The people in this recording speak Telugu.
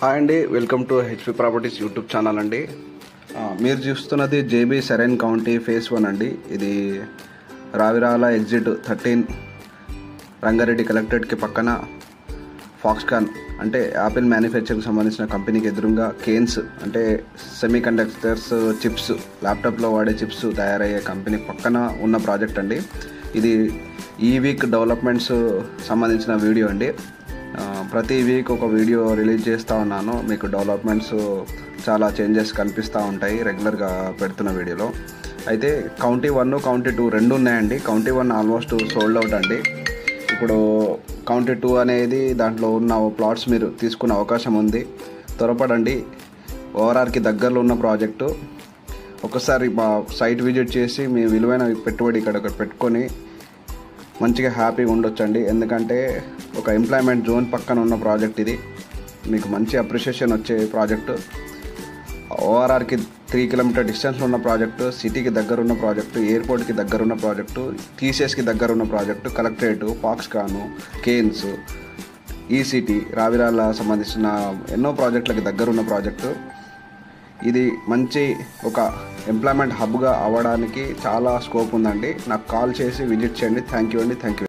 హాయ్ అండి, welcome to HP properties YouTube channel అండి. మీరు చూస్తున్నది జేబీ సెరైన్ కౌంటీ ఫేస్ 1 అండి. ఇది రావిరాల ఎగ్జిట్ 13 రంగారెడ్డి కలెక్టరేట్కి పక్కన ఫాక్స్కాన్ అంటే యాపిల్ మ్యానుఫ్యాక్చరింగ్ సంబంధించిన కంపెనీకి ఎదురుగా కేన్స్ అంటే సెమీ కండక్టర్స్ చిప్స్, ల్యాప్టాప్లో వాడే చిప్స్ తయారయ్యే కంపెనీ పక్కన ఉన్న ప్రాజెక్ట్ అండి. ఇది ఈ వీక్ డెవలప్మెంట్స్ సంబంధించిన వీడియో అండి. ప్రతి వీక్ ఒక వీడియో రిలీజ్ చేస్తూ ఉన్నాను. మీకు డెవలప్మెంట్స్ చాలా చేంజెస్ కనిపిస్తూ ఉంటాయి రెగ్యులర్గా పెడుతున్న వీడియోలో. అయితే కౌంటీ 1, కౌంటీ 2 రెండు ఉన్నాయండి. కౌంటీ 1 ఆల్మోస్ట్ సోల్డ్ అవుట్ అండి. ఇప్పుడు కౌంటీ 2 అనేది దాంట్లో ఉన్న ప్లాట్స్ మీరు తీసుకునే అవకాశం ఉంది. త్వరపడండి. ఓఆర్ఆర్కి దగ్గరలో ఉన్న ప్రాజెక్టు. ఒకసారి మా సైట్ విజిట్ చేసి మీ విలువైన పెట్టుబడి ఇక్కడ పెట్టుకొని మంచిగా హ్యాపీగా ఉండొచ్చండి. ఎందుకంటే ఒక ఎంప్లాయ్మెంట్ జోన్ పక్కన ఉన్న ప్రాజెక్ట్ ఇది. మీకు మంచి అప్రిషియేషన్ వచ్చే ప్రాజెక్టు. ఓఆర్ఆర్కి 3 కిలోమీటర్ డిస్టెన్స్లో ఉన్న ప్రాజెక్టు, సిటీకి దగ్గర ఉన్న ప్రాజెక్టు, ఎయిర్పోర్ట్కి దగ్గర ఉన్న ప్రాజెక్టు, టీసీఎస్కి దగ్గర ఉన్న project, collectorate, Foxconn, Kaynes, e city, Raviryala సంబంధించిన ఎన్నో ప్రాజెక్టులకి దగ్గర ఉన్న ప్రాజెక్టు. ఇది మంచి ఒక ఎంప్లాయ్మెంట్ హబ్గా అవ్వడానికి చాలా స్కోప్ ఉందండి. నాకు కాల్ చేసి విజిట్ చేయండి. థ్యాంక్ యూ అండి. Thank you.